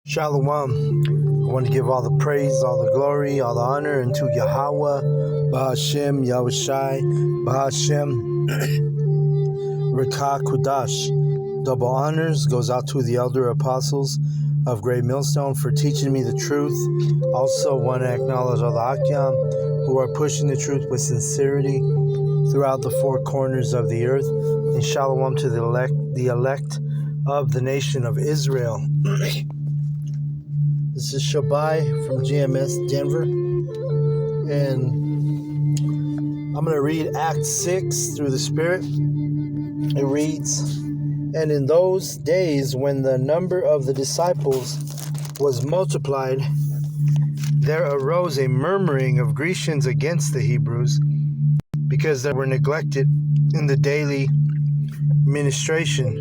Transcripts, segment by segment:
Shalom. I want to give all the praise, all the glory, all the honor unto Yahweh, Bahashem, Yahushai, Bahashem, Rekah Kudash. Double honors goes out to the elder apostles of Great Millstone for teaching me the truth. Also want to acknowledge all the Akyam who are pushing the truth with sincerity throughout the four corners of the earth. And shalom to the elect of the nation of Israel. This is Shabai from GMS Denver, and I'm going to read Acts 6 through the Spirit. It reads, "And in those days when the number of the disciples was multiplied, there arose a murmuring of Grecians against the Hebrews, because they were neglected in the daily ministration."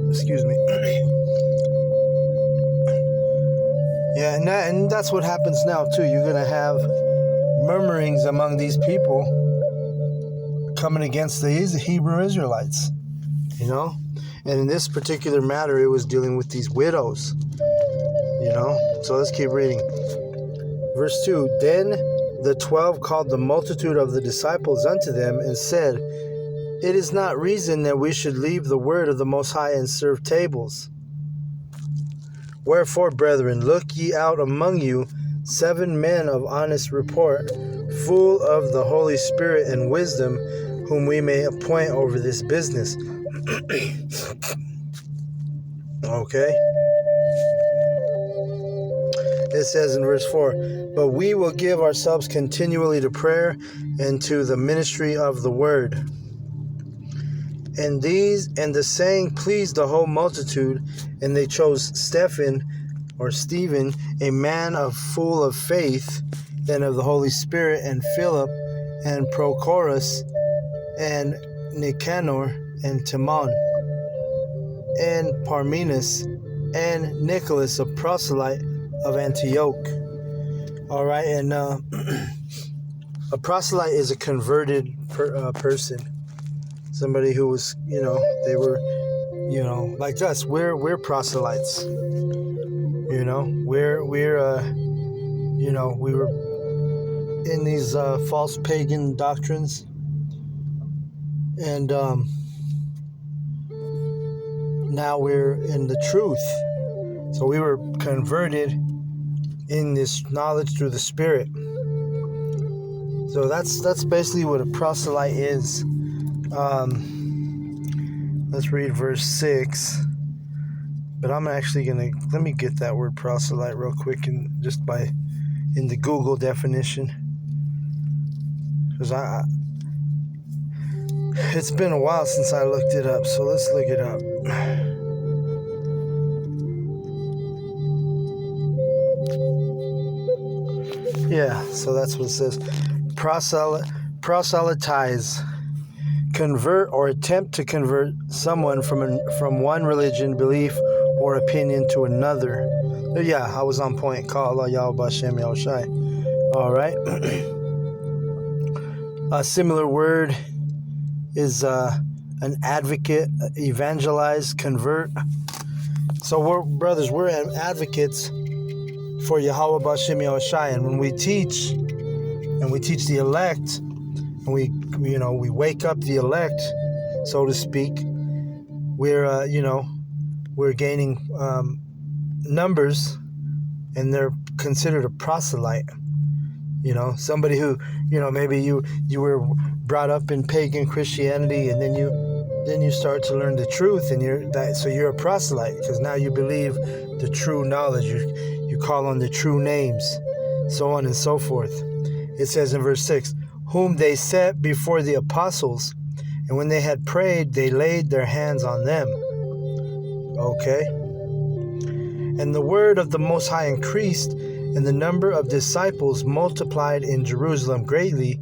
Excuse me. Yeah, and that's what happens now too. You're going to have murmurings among these people coming against the Hebrew Israelites, you know? And in this particular matter, it was dealing with these widows, you know? So let's keep reading. Verse 2, "Then the 12 called the multitude of the disciples unto them and said, It is not reason that we should leave the word of the Most High and serve tables. Wherefore, brethren, look ye out among you 7 men of honest report, full of the Holy Spirit and wisdom, whom we may appoint over this business." Okay. It says in verse 4, "But we will give ourselves continually to prayer and to the ministry of the word." And the saying pleased the whole multitude, and they chose Stephen, a man full of faith and of the Holy Spirit, and Philip, and Prochorus, and Nicanor, and Timon, and Parmenas, and Nicholas, a proselyte of Antioch. All right, and a proselyte is a converted person. Somebody who was, they were, like us. We're proselytes. We were in these false pagan doctrines, and now we're in the truth. So we were converted in this knowledge through the Spirit. So that's basically what a proselyte is. Let's read verse 6. But I'm actually let me get that word proselyte real quick, and just in the Google definition, because it's been a while since I looked it up. So let's look it up. Yeah, so that's what it says. Proselytize. Convert or attempt to convert someone from one religion, belief, or opinion to another. Yeah, I was on point. Call Allah Yahweh Bashem Yahushai. All right. A similar word is an advocate, evangelize, convert. So we're advocates for Yahweh Bashem Yahushai, and when we teach the elect, and we wake up the elect, so to speak, we're gaining numbers, and they're considered a proselyte. Somebody who, maybe you were brought up in pagan Christianity, and then you start to learn the truth, and you're a proselyte, because now you believe the true knowledge. You call on the true names, so on and so forth. It says in verse 6, "Whom they set before the apostles, and when they had prayed, they laid their hands on them." Okay. "And the word of the Most High increased, and the number of disciples multiplied in Jerusalem greatly,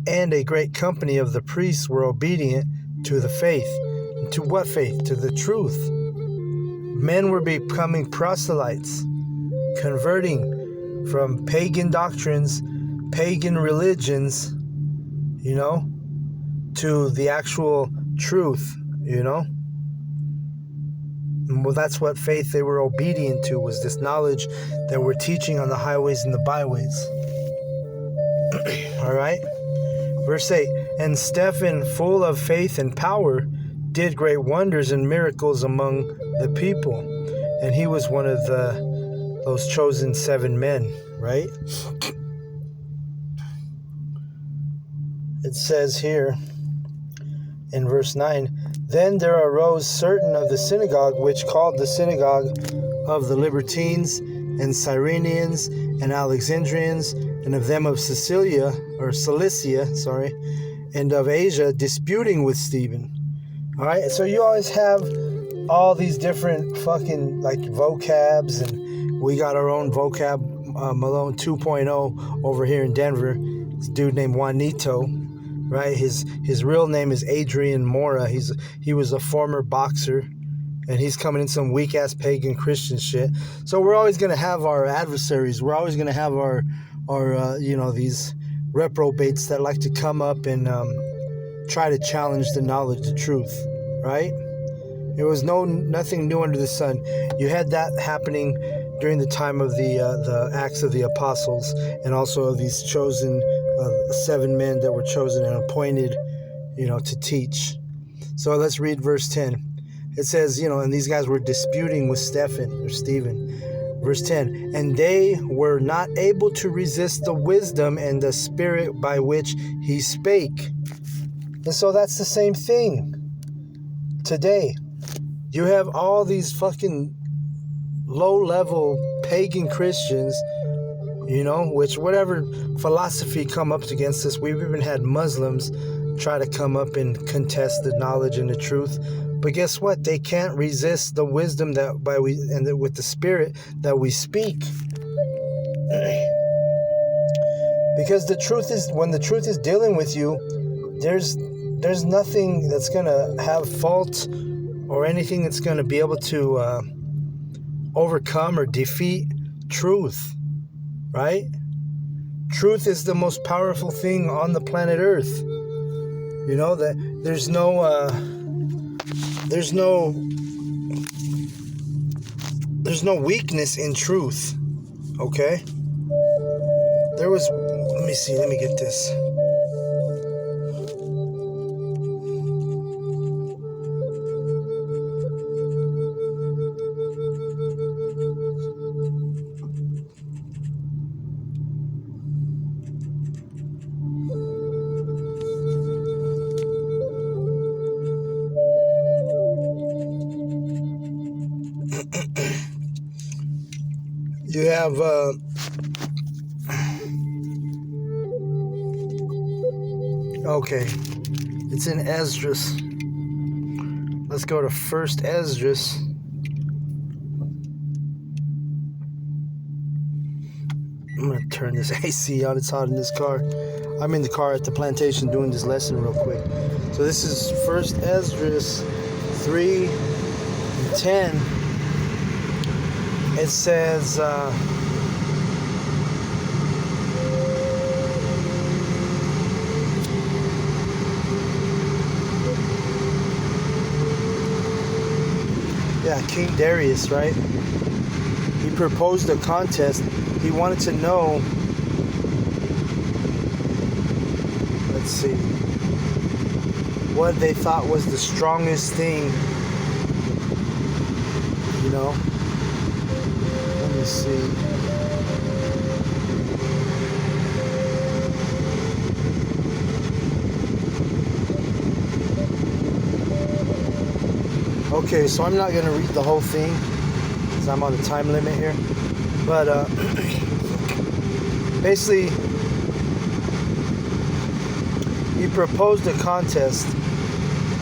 and a great company of the priests were obedient to the faith." To what faith? To the truth. Men were becoming proselytes, converting from pagan doctrines, pagan religions, to the actual truth, Well, that's what faith they were obedient to, was this knowledge that we're teaching on the highways and the byways. All right? Verse 8, and Stephen, full of faith and power, did great wonders and miracles among the people. And he was one of those chosen 7 men, right? It says here in verse 9, then there arose certain of the synagogue, which called the synagogue of the Libertines and Cyrenians and Alexandrians, and of them of Cilicia, and of Asia, disputing with Stephen. All right, so you always have all these different fucking like vocabs, and we got our own vocab Malone 2.0 over here in Denver. This dude named Juanito, right? His real name is Adrian Mora. He was a former boxer, and he's coming in some weak ass pagan Christian shit. So we're always gonna have our adversaries. We're always gonna have our these reprobates that like to come up and try to challenge the knowledge, the truth, right? There was nothing new under the sun. You had that happening during the time of the Acts of the Apostles, and also of these chosen 7 men that were chosen and appointed, to teach. So let's read verse 10. It says, and these guys were disputing with Stephen. Verse 10, and they were not able to resist the wisdom and the spirit by which he spake. And so that's the same thing today. You have all these fucking low-level pagan Christians, which whatever philosophy come up against us. We've even had Muslims try to come up and contest the knowledge and the truth. But guess what? They can't resist the wisdom with the spirit that we speak. Because the truth is, when the truth is dealing with you, there's nothing that's gonna have fault or anything that's gonna be able to overcome or defeat truth, right? Truth is the most powerful thing on the planet Earth. That there's no weakness in truth. Okay? Let me get this. You have okay, it's in Esdras. Let's go to First Esdras. I'm gonna turn this AC on. It's hot in this car. I'm in the car at the plantation doing this lesson real quick. So this is First Esdras 3:10. It says, King Darius, right? He proposed a contest. He wanted to know, let's see, what they thought was the strongest thing, Let me see. Okay, so I'm not going to read the whole thing because I'm on the time limit here. But basically, he proposed a contest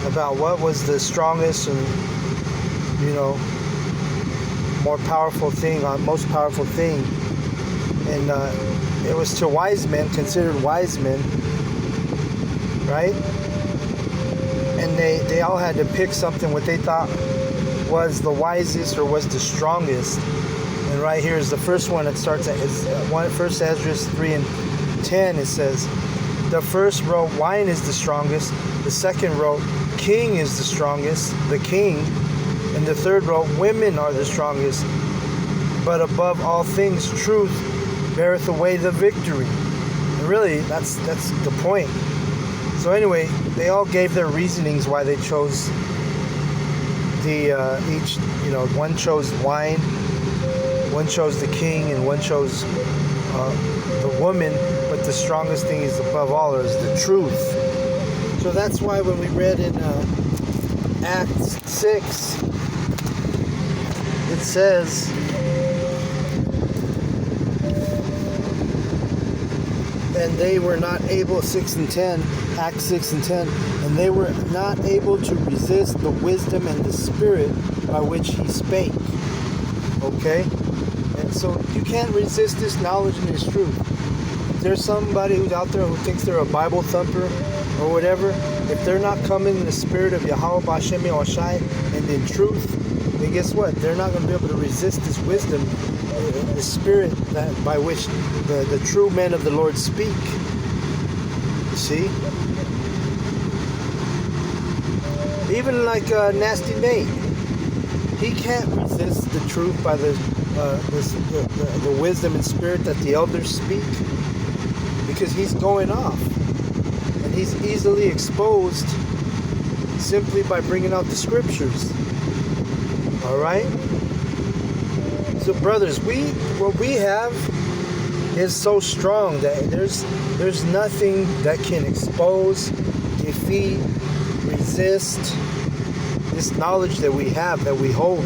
about what was the strongest and, most powerful thing. And it was to wise men, considered wise men, right? And they all had to pick something what they thought was the wisest or was the strongest. And right here is the first one. It starts at First Esdras 3:10. It says, the first wrote, wine is the strongest. The second wrote, king is the strongest, the king. In the third row, women are the strongest. But above all things, truth beareth away the victory. And really, that's the point. So anyway, they all gave their reasonings why they chose each, one chose wine, one chose the king, and one chose the woman. But the strongest thing is above all is the truth. So that's why when we read in Acts 6, it says, and they were not able, 6 and 10, Acts 6 and 10, and they were not able to resist the wisdom and the spirit by which he spake. Okay? And so you can't resist this knowledge and this truth. If there's somebody who's out there who thinks they're a Bible thumper or whatever, if they're not coming in the spirit of Yahweh B'Shem Yahushai and in truth, then guess what? They're not going to be able to resist this wisdom, the spirit that by which the true men of the Lord speak. You see? Even like Nasty Nate, he can't resist the truth by the wisdom and spirit that the elders speak, because he's going off. And he's easily exposed simply by bringing out the scriptures. Alright? So brothers, what we have is so strong that there's nothing that can expose, defeat, resist this knowledge that we have, that we hold.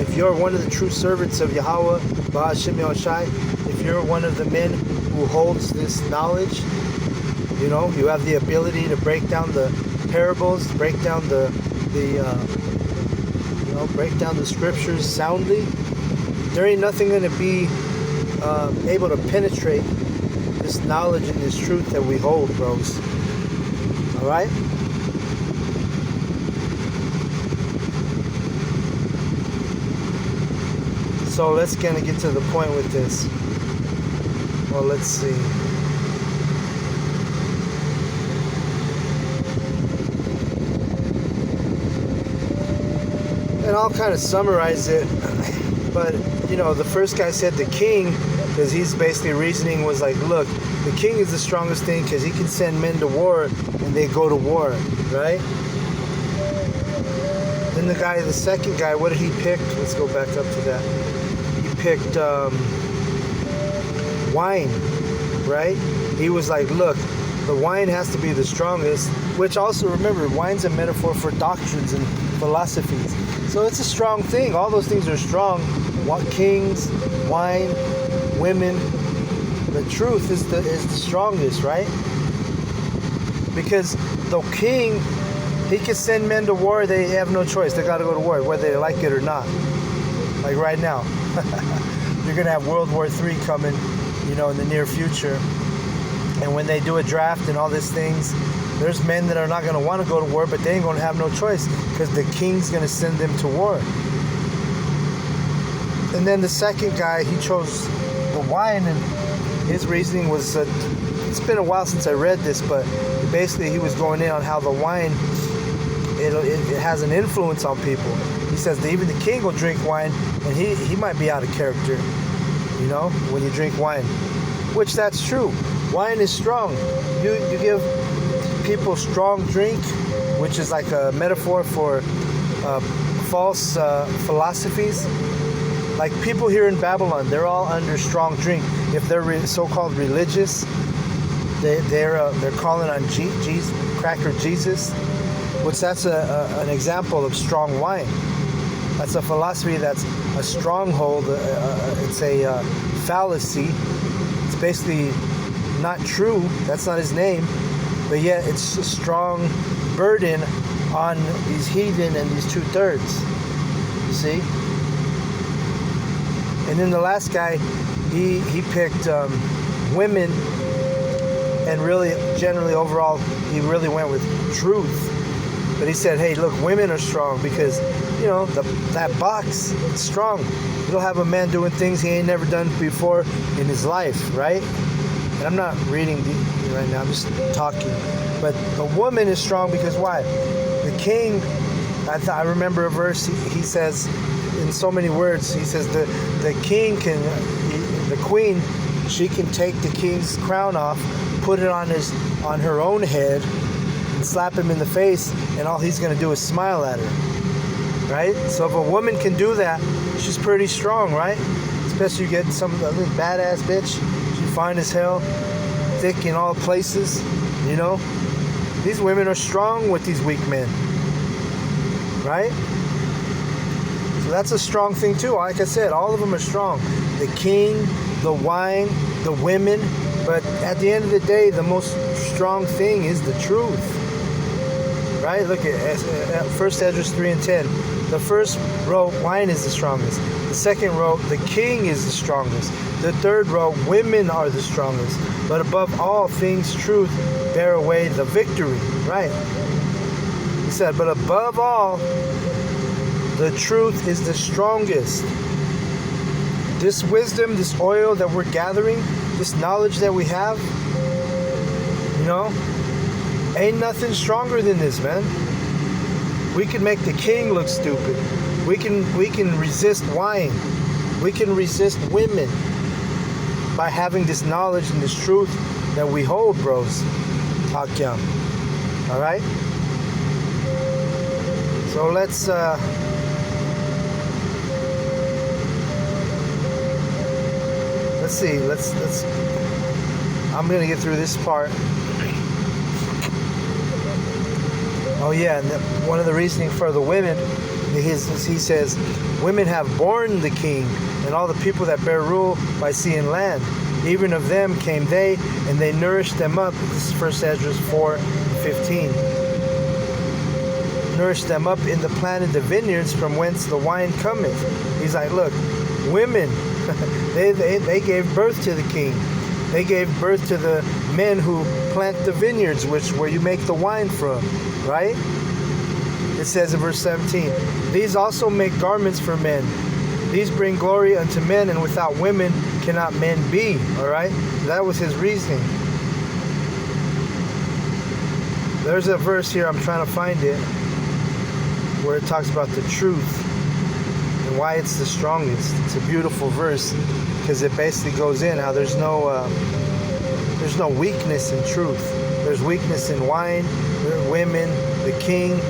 If you're one of the true servants of Yahweh B'Shem Yahushai, if you're one of the men who holds this knowledge, you have the ability to break down the parables, break down break down the scriptures soundly. There ain't nothing going to be able to penetrate this knowledge and this truth that we hold, bros. All right? So let's kind of get to the point with this. Well, let's see. And I'll kind of summarize it. But, the first guy said the king, because he's basically reasoning was like, look, the king is the strongest thing because he can send men to war and they go to war, right? Then the second guy, what did he pick? Let's go back up to that. He picked wine, right? He was like, look, the wine has to be the strongest, which also, remember, wine's a metaphor for doctrines and philosophies. So it's a strong thing. All those things are strong. Kings, wine, women. The truth is the strongest, right? Because the king, he can send men to war. They have no choice. They got to go to war, whether they like it or not. Like right now. You're going to have World War III coming, in the near future. And when they do a draft and all these things, there's men that are not going to want to go to war, but they ain't going to have no choice because the king's going to send them to war. And then the second guy, he chose the wine, and his reasoning was that it's been a while since I read this, but basically he was going in on how the wine, it has an influence on people. He says that even the king will drink wine, and he might be out of character, when you drink wine. Which that's true. Wine is strong. You give people strong drink, which is like a metaphor for false philosophies. Like people here in Babylon, they're all under strong drink. If they're so-called religious, they're calling on cracker Jesus, which that's an example of strong wine. That's a philosophy that's a stronghold. It's a fallacy. It's basically not true. That's not his name. But yet it's a strong burden on these heathen and these 2/3. You see? And then the last guy, he picked women, and really, generally, overall, he really went with truth. But he said, hey, look, women are strong because, that box, it's strong. It'll have a man doing things he ain't never done before in his life, right? And I'm not reading right now, I'm just talking. But the woman is strong because why? The king, I remember a verse. He says, in so many words, he says the king can, the queen, she can take the king's crown off, put it on her own head, and slap him in the face, and all he's gonna do is smile at her, right? So if a woman can do that, she's pretty strong, right? Especially you get some badass bitch, she's fine as hell, thick in all places, you know. These women are strong with these weak men, right? So that's a strong thing too. Like I said, all of them are strong. The king, the wine, the women. But at the end of the day, the most strong thing is the truth, right? Look at 1 Esdras 3 and 10. The first row, wine is the strongest. The second row, the king is the strongest. The third row, women are the strongest. But above all things, truth bear away the victory, right? He said, but above all, the truth is the strongest. This wisdom, this oil that we're gathering, this knowledge that we have, you know, ain't nothing stronger than this, man. We can make the king look stupid. We can resist wine. We can resist women by having this knowledge and this truth that we hold, bros. Hakyam. All right. So let's see. Let's. I'm gonna get through this part. Oh yeah, and one of the reasoning for the women, he says, women have borne the king and all the people that bear rule by sea and land. Even of them came they, and they nourished them up. This is 1 Esdras 4:15. Nourished them up in the planted the vineyards from whence the wine cometh. He's like, look, women, they gave birth to the king. They gave birth to the men who plant the vineyards, where you make the wine from, right? It says in verse 17, these also make garments for men. These bring glory unto men, and without women cannot men be. All right? That was his reasoning. There's a verse here, I'm trying to find it, where it talks about the truth and why it's the strongest. It's a beautiful verse because it basically goes in how there's no weakness in truth. There's weakness in wine, women, the king.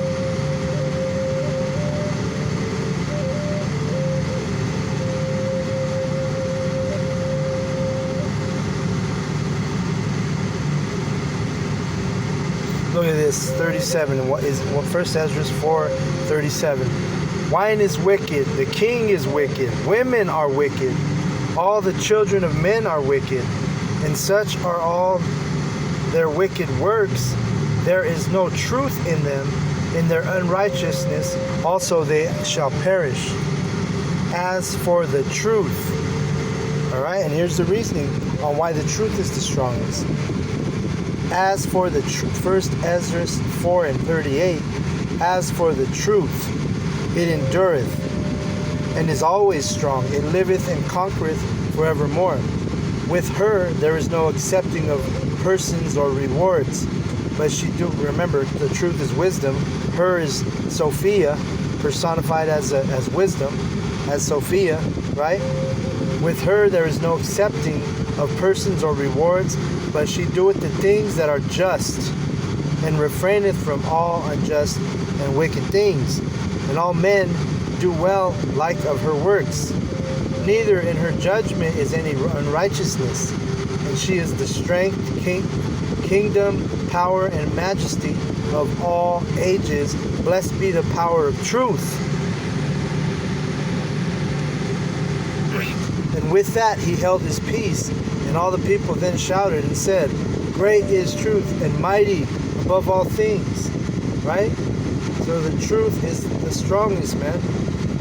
Look at this, 37. What is 1 Esdras 4:37? Wine is wicked, the king is wicked, women are wicked, all the children of men are wicked, and such are all their wicked works. There is no truth in them. In their unrighteousness also they shall perish. As for the truth, all right, and here's the reasoning on why the truth is the strongest. As for the 1 Esdras 4:38, as for the truth, it endureth, and is always strong. It liveth and conquereth forevermore. With her there is no accepting of persons or rewards. But she do remember, the truth is wisdom. Her is Sophia, personified as wisdom, as Sophia, right? With her there is no accepting of persons or rewards, but she doeth the things that are just, and refraineth from all unjust and wicked things. And all men do well like of her works. Neither in her judgment is any unrighteousness. And she is the strength, kingdom, power, and majesty of all ages. Blessed be the power of truth. And with that he held his peace. And all the people then shouted and said, great is truth and mighty above all things. Right? So the truth is the strongest, man.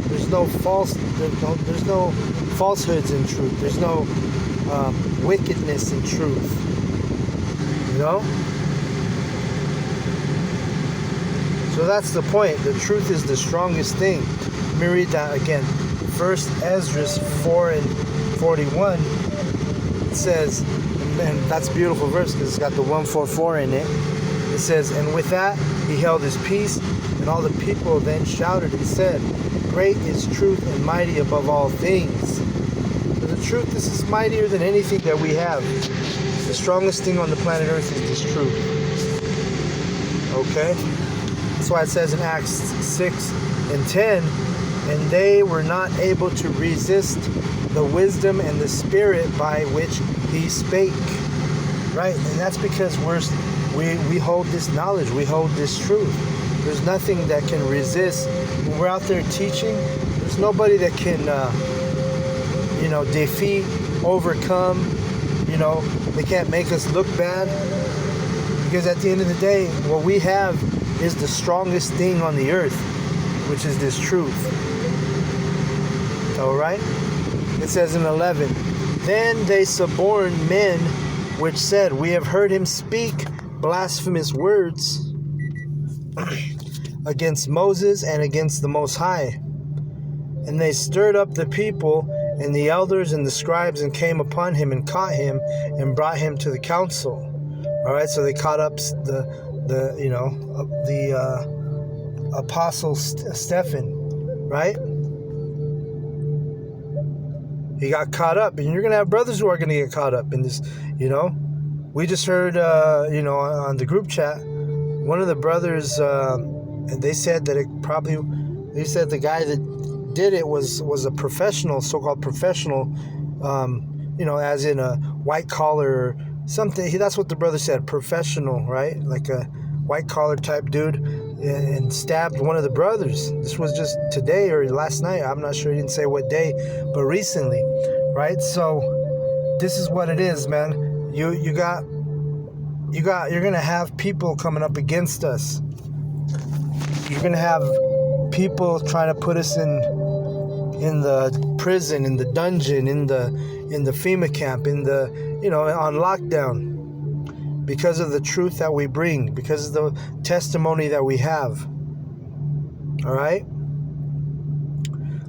There's no falsehoods in truth. There's no wickedness in truth. You know? So that's the point. The truth is the strongest thing. Let me read that again. 1 Esdras 4:41. It says, and that's a beautiful verse because it's got the 144 in it. It says, and with that he held his peace, and all the people then shouted and said, "Great is truth and mighty above all things." So the truth, this is mightier than anything that we have. The strongest thing on the planet Earth is this truth. Okay? That's why it says in Acts 6:10, "And they were not able to resist the wisdom and the spirit by which he spake." Right? And that's because we hold this knowledge, we hold this truth. There's nothing that can resist. When we're out there teaching, there's nobody that can, defeat, overcome. They can't make us look bad. Because at the end of the day, what we have is the strongest thing on the earth, which is this truth. All right? It says in 11, "Then they suborned men, which said, We have heard him speak blasphemous words against Moses and against the Most High. And they stirred up the people and the elders and the scribes and came upon him and caught him and brought him to the council." All right, so they caught up the apostle Stephen, right? He got caught up, and you're gonna have brothers who are gonna get caught up in this. We just heard, on the group chat, one of the brothers, and they said that they said the guy that did it was a professional, so-called professional, as in a white collar something. That's what the brother said, professional, right? Like a white collar type dude, and stabbed one of the brothers. This was just today or last night. I'm not sure. He didn't say what day, but recently, right? So this is what it is, man. You're gonna have people coming up against us. You're gonna have people trying to put us in the prison, in the dungeon, in the FEMA camp, on lockdown, because of the truth that we bring, because of the testimony that we have. All right?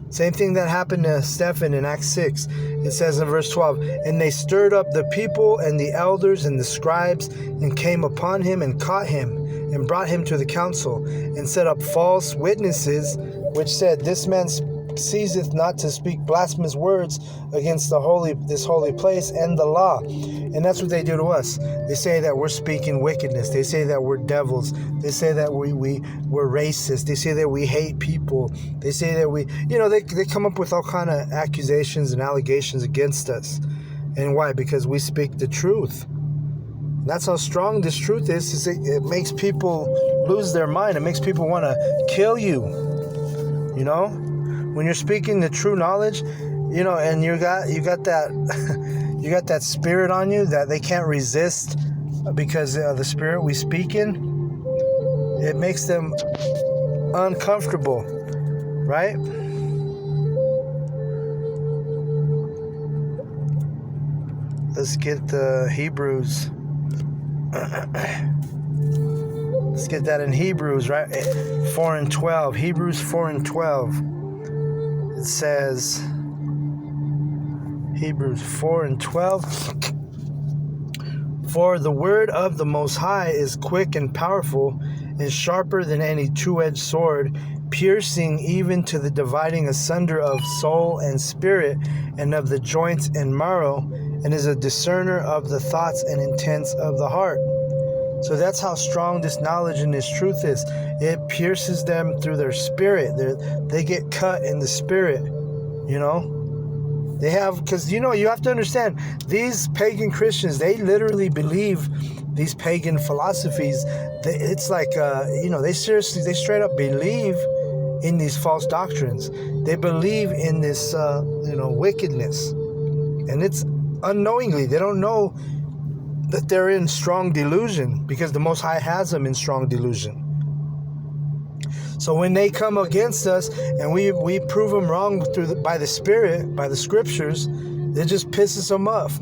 Same thing that happened to Stephen in Acts 6. It says in verse 12, "And they stirred up the people and the elders and the scribes and came upon him and caught him and brought him to the council and set up false witnesses, which said, This man ceaseth not to speak blasphemous words against this holy place and the law." And that's what they do to us. They say that we're speaking wickedness. They say that we're devils. They say that we're racist. They say that we hate people. They say that they come up with all kind of accusations and allegations against us. And why? Because we speak the truth. And that's how strong this truth is it makes people lose their mind. It makes people want to kill you. When you're speaking the true knowledge, and you got that you got that spirit on you that they can't resist, because the spirit we speak in, it makes them uncomfortable, right? Let's get the Hebrews. Let's get that in Hebrews, right? 4:12. Hebrews 4:12. It says, Hebrews 4:12, "For the word of the Most High is quick and powerful, and sharper than any two-edged sword, piercing even to the dividing asunder of soul and spirit, and of the joints and marrow, and is a discerner of the thoughts and intents of the heart." So that's how strong this knowledge and this truth is. It pierces them through their spirit. They get cut in the spirit, They have, because, you have to understand, these pagan Christians, they literally believe these pagan philosophies. It's like, they straight up believe in these false doctrines. They believe in this, wickedness. And it's unknowingly. They don't know that they're in strong delusion, because the Most High has them in strong delusion. So when they come against us and we prove them wrong by the Spirit, by the Scriptures, it just pisses them off.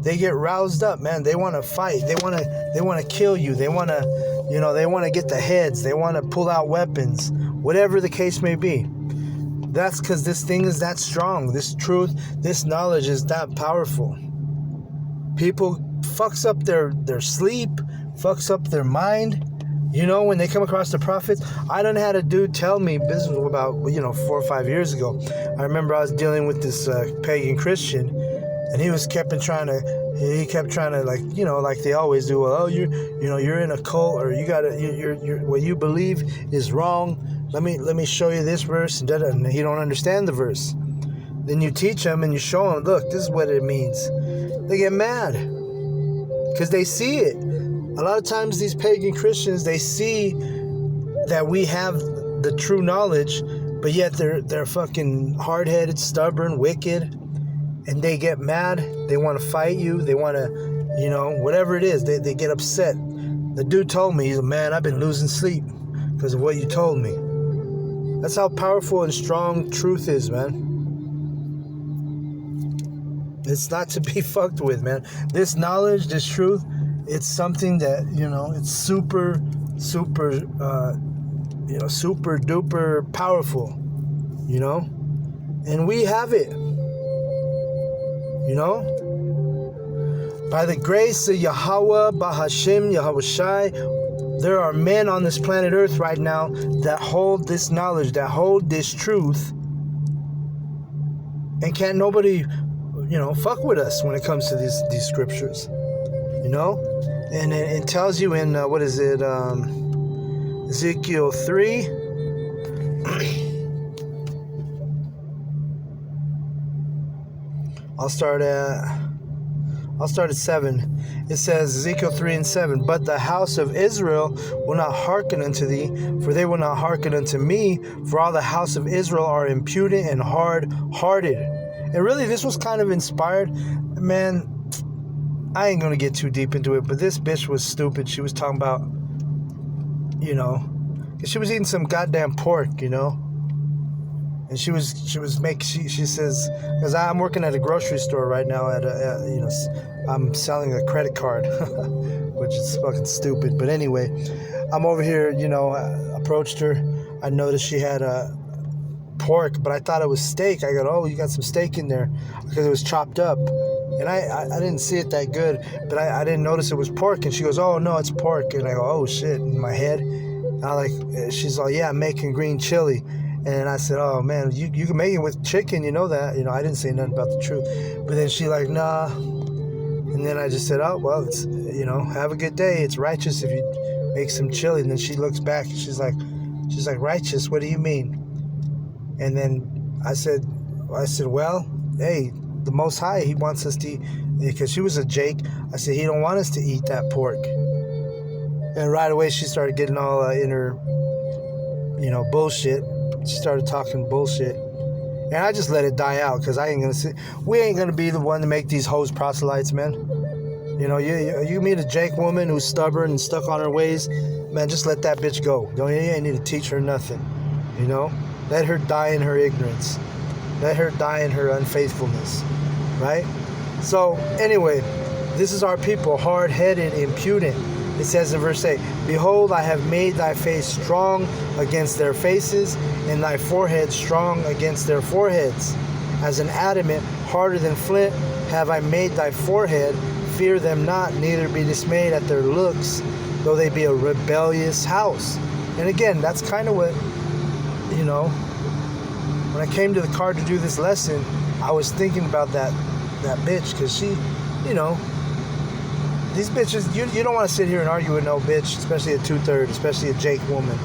They get roused up, man. They want to fight. They want to kill you. They want to, they want to get the heads. They want to pull out weapons, whatever the case may be. That's because this thing is that strong. This truth, this knowledge is that powerful. People fucks up their sleep, fucks up their mind. When they come across the prophets, I done had a dude tell me, this was about, 4 or 5 years ago. I remember I was dealing with this pagan Christian, and he kept trying to like they always do. Well, you're in a cult, or you're what you believe is wrong. Let me show you this verse, and he don't understand the verse. Then you teach him and you show him, look, this is what it means. They get mad because they see it. A lot of times these pagan Christians, they see that we have the true knowledge, but yet they're fucking hard-headed, stubborn, wicked, and they get mad. They want to fight you. They want to, whatever it is, they get upset. The dude told me, he's like, man, I've been losing sleep because of what you told me. That's how powerful and strong truth is, man. It's not to be fucked with, man. This knowledge, this truth, it's something that, it's super, super, super duper powerful, and we have it, by the grace of Yahweh, Bahashem, Yahweh Shai, there are men on this planet Earth right now that hold this knowledge, that hold this truth, and can't nobody, fuck with us when it comes to these scriptures, and it tells you in, what is it, Ezekiel 3, I'll start at 7. It says, Ezekiel 3 and 7, but the house of Israel will not hearken unto thee, for they will not hearken unto me, for all the house of Israel are impudent and hard-hearted. And really, this was kind of inspired. Man, I ain't going to get too deep into it, but this bitch was stupid. She was talking about, because she was eating some goddamn pork, and she says, because I'm working at a grocery store right now I'm selling a credit card, which is fucking stupid. But anyway, I'm over here, I approached her. I noticed she had a pork, but I thought it was steak. I go, oh, you got some steak in there, because it was chopped up. And I didn't see it that good, but I didn't notice it was pork. And she goes, oh, no, it's pork. And I go, oh, shit, in my head. And she's like, yeah, I'm making green chili. And I said, oh, man, you can make it with chicken, you know that. I didn't say nothing about the truth. But then she like, nah. And then I just said, oh, well, it's, have a good day. It's righteous if you make some chili. And then she looks back and she's like, righteous, what do you mean? And then I said, well, hey, the Most High, he wants us to eat, because she was a Jake. I said, he don't want us to eat that pork. And right away she started getting all in her, bullshit. She started talking bullshit. And I just let it die out, because we ain't going to be the one to make these hoes proselytes, man. You meet a Jake woman who's stubborn and stuck on her ways, man, just let that bitch go. You ain't need to teach her nothing, Let her die in her ignorance. Let her die in her unfaithfulness, right? So, anyway, this is our people, hard-headed, impudent. It says in verse 8, behold, I have made thy face strong against their faces, and thy forehead strong against their foreheads. As an adamant, harder than flint, have I made thy forehead. Fear them not, neither be dismayed at their looks, though they be a rebellious house. And again, that's kind of what, when I came to the car to do this lesson, I was thinking about that bitch, because she, these bitches, you don't want to sit here and argue with no bitch, especially a 2/3, especially a Jake woman,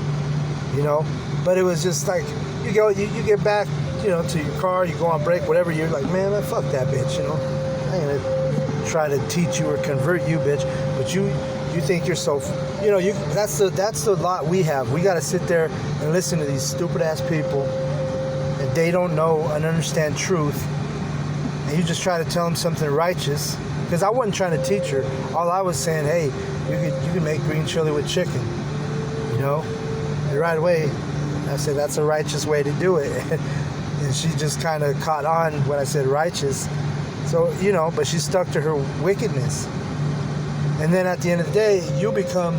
But it was just like, you get back, to your car, you go on break, whatever, you're like, man, fuck that bitch, I ain't gonna try to teach you or convert you, bitch, but you think you're so, that's the lot we have. We got to sit there and listen to these stupid ass people, and they don't know and understand truth, and you just try to tell them something righteous. Because I wasn't trying to teach her. All I was saying, hey, you can make green chili with chicken, And right away, I said that's a righteous way to do it, and she just kind of caught on when I said righteous. So but she stuck to her wickedness. And then at the end of the day, you become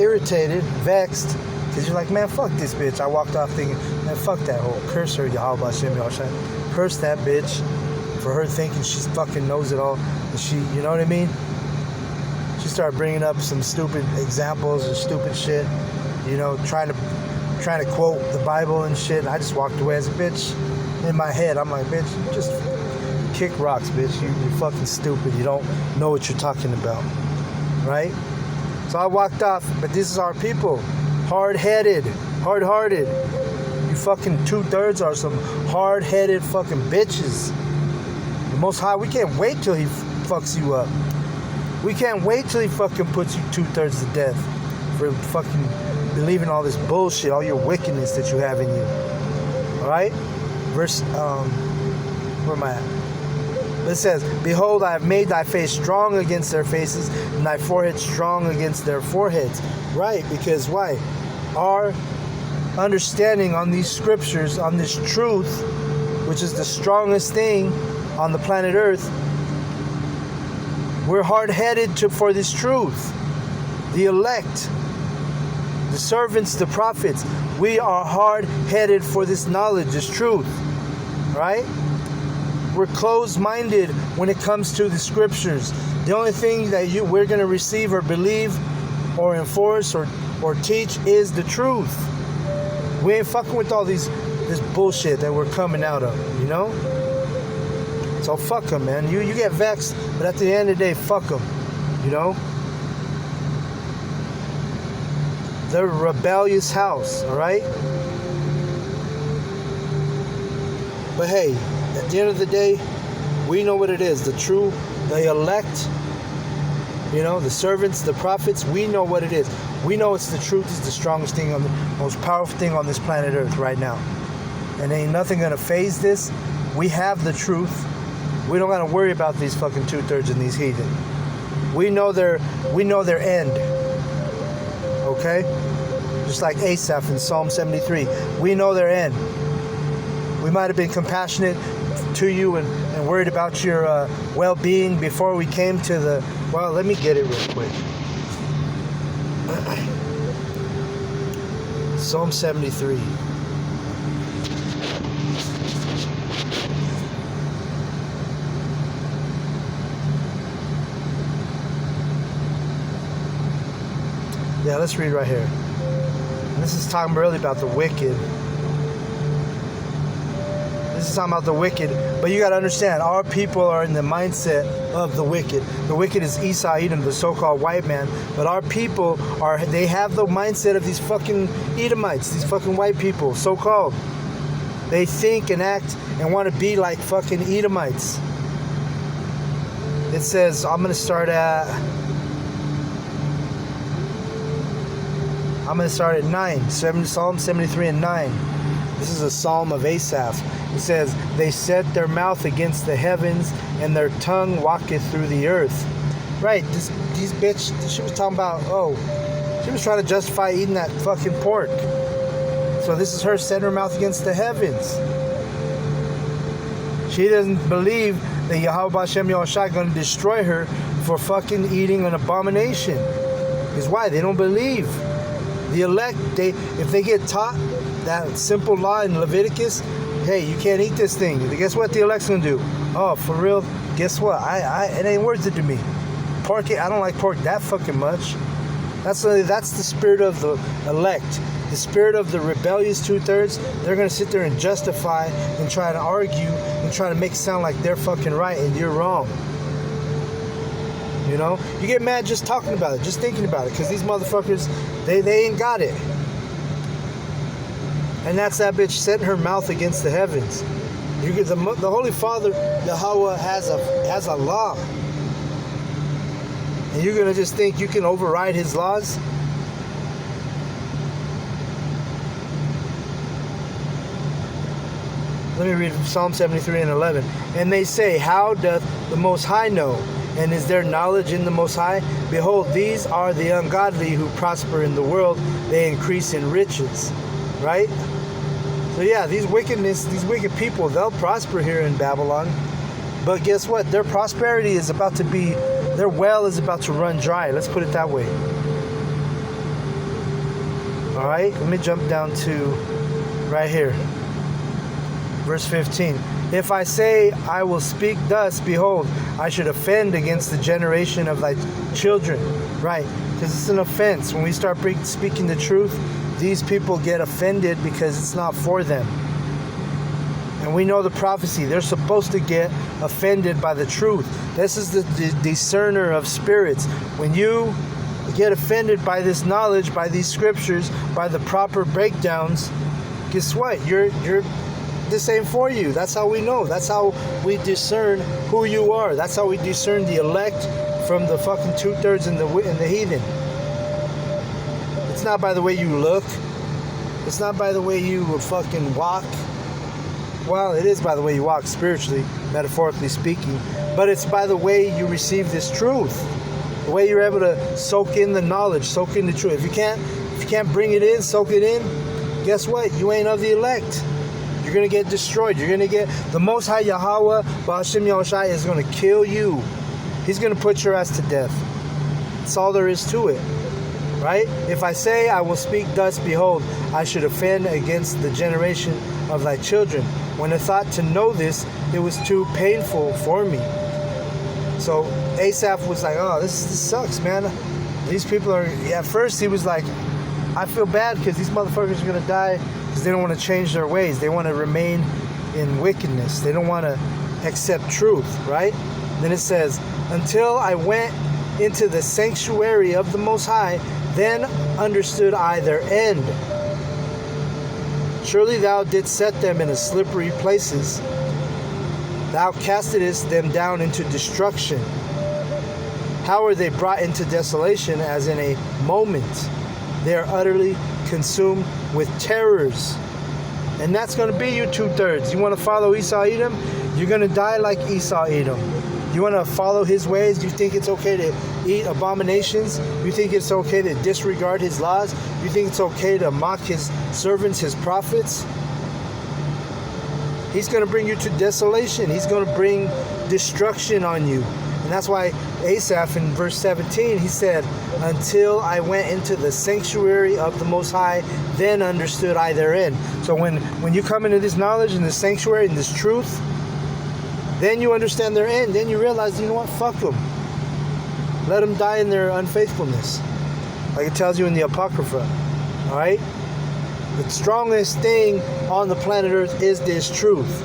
irritated, vexed, because you're like, man, fuck this bitch. I walked off thinking, man, fuck that hoe. Curse her, Yahweh Hashem Yahushua. Curse that bitch for her thinking she fucking knows it all. And she, you know what I mean? She start bringing up some stupid examples and stupid shit, you know, trying to quote the Bible and shit. And I just walked away as a bitch. In my head, I'm like, bitch, you just kick rocks, bitch. You're fucking stupid. You don't know what you're talking about, right? So I walked off, but this is our people. Hard-headed, hard-hearted. You fucking 2/3 are some hard-headed fucking bitches. The Most High, we can't wait till he fucks you up. We can't wait till he fucking puts you 2/3 to death for fucking believing all this bullshit, all your wickedness that you have in you. Alright? Verse, where am I at? It says, behold, I have made thy face strong against their faces, and thy forehead strong against their foreheads. Right, because why? Our understanding on these scriptures, on this truth, which is the strongest thing on the planet Earth, we're hard-headed for this truth. The elect, the servants, the prophets, we are hard-headed for this knowledge, this truth, right? We're closed-minded when it comes to the scriptures. The only thing that we're going to receive or believe or enforce or teach is the truth. We ain't fucking with all this bullshit that we're coming out of, you know? So fuck them, man. You get vexed, but at the end of the day, fuck them, you know? The rebellious house, all right? But hey, at the end of the day, we know what it is. The elect, you know, the servants, the prophets, we know what it is. We know it's the truth. It's the strongest thing, the most powerful thing on this planet Earth right now. And ain't nothing gonna phase this. We have the truth. We don't gotta worry about these fucking 2/3 and these heathen. We know their end. Okay? Just like Asaph in Psalm 73. We know their end. We might have been compassionate to you and worried about your well-being before we came to the... Well, let me get it real quick. Psalm 73. Yeah, let's read right here. And this is talking really about the wicked. This is talking about the wicked. But you got to understand, our people are in the mindset of the wicked. The wicked is Esau, Edom, the so-called white man. But our people they have the mindset of these fucking Edomites, these fucking white people, so-called. They think and act and want to be like fucking Edomites. It says, I'm going to start at 9, Psalm 73 and 9. This is a psalm of Asaph. It says, they set their mouth against the heavens, and their tongue walketh through the earth. Right, these bitch, she was talking about, she was trying to justify eating that fucking pork. So this is her setting her mouth against the heavens. She doesn't believe that Yahweh Hashem Yahushua is going to destroy her for fucking eating an abomination. Because why? They don't believe. The elect, if they get taught that simple law in Leviticus, hey, you can't eat this thing. Guess what the elect's gonna do? Oh, for real? Guess what? It ain't worth it to me. Pork, I don't like pork that fucking much. That's the spirit of the elect. The spirit of the rebellious 2/3. They're gonna sit there and justify and try to argue and try to make it sound like they're fucking right and you're wrong. You know, you get mad just talking about it, just thinking about it, because these motherfuckers, they ain't got it. And that's that bitch setting her mouth against the heavens. The Holy Father, Yahweh, has a law. And you're gonna just think you can override his laws? Let me read Psalm 73 and 11. And they say, how doth the Most High know? And is there knowledge in the Most High? Behold, these are the ungodly who prosper in the world. They increase in riches. Right? So yeah, these wicked people, they'll prosper here in Babylon. But guess what? Their prosperity is about to be, their well is about to run dry. Let's put it that way. Alright, let me jump down to right here. Verse 15. If I say I will speak thus, behold, I should offend against the generation of thy children. Right, because it's an offense. When we start speaking the truth, these people get offended because it's not for them. And we know the prophecy. They're supposed to get offended by the truth. This is the discerner of spirits. When you get offended by this knowledge, by these scriptures, by the proper breakdowns, guess what? This ain't for you. That's how we know. That's how we discern who you are. That's how we discern the elect from the fucking 2/3 and the heathen. It's not by the way you look. It's not by the way you fucking walk. Well, it is by the way you walk spiritually, metaphorically speaking, but it's by the way you receive this truth. The way you're able to soak in the knowledge, soak in the truth. If you can't bring it in, soak it in, guess what? You ain't of the elect. You're going to get destroyed. You're going to get... The Most High Yahweh, Ba'ashem Yahushai, is going to kill you. He's going to put your ass to death. That's all there is to it. Right? If I say I will speak thus, behold, I should offend against the generation of thy children. When I thought to know this, it was too painful for me. So Asaph was like, oh, this sucks, man. These people are... At first he was like, I feel bad because these motherfuckers are going to die because they don't want to change their ways. They want to remain in wickedness. They don't want to accept truth, right? Then it says, until I went into the sanctuary of the Most High, then understood I their end. Surely thou didst set them in slippery places. Thou castedest them down into destruction. How are they brought into desolation as in a moment? They are utterly consumed with terrors. And that's going to be you 2/3. You want to follow Esau Edom? You're going to die like Esau Edom. You want to follow his ways? You think it's okay to eat abominations? You think it's okay to disregard his laws? You think it's okay to mock his servants, his prophets? He's going to bring you to desolation. He's going to bring destruction on you. And that's why Asaph in verse 17, he said, until I went into the sanctuary of the Most High, then understood I their end. So when you come into this knowledge and this sanctuary and this truth, then you understand their end. Then you realize, you know what? Fuck them. Let them die in their unfaithfulness. Like it tells you in the Apocrypha. Alright? The strongest thing on the planet Earth is this truth.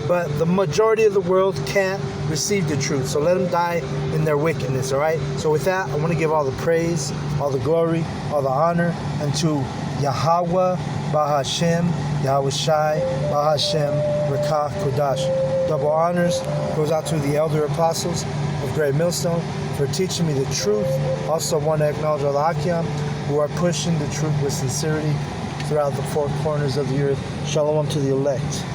But the majority of the world can't receive the truth. So let them die in their wickedness. Alright? So with that, I want to give all the praise, all the glory, all the honor unto Yahweh, Bahashem, Yahushai, Bahashem, Rekah, Kodash. Double honors goes out to the elder apostles of Great Millstone for teaching me the truth. Also want to acknowledge all the Akim who are pushing the truth with sincerity throughout the four corners of the earth. Shalom to the elect.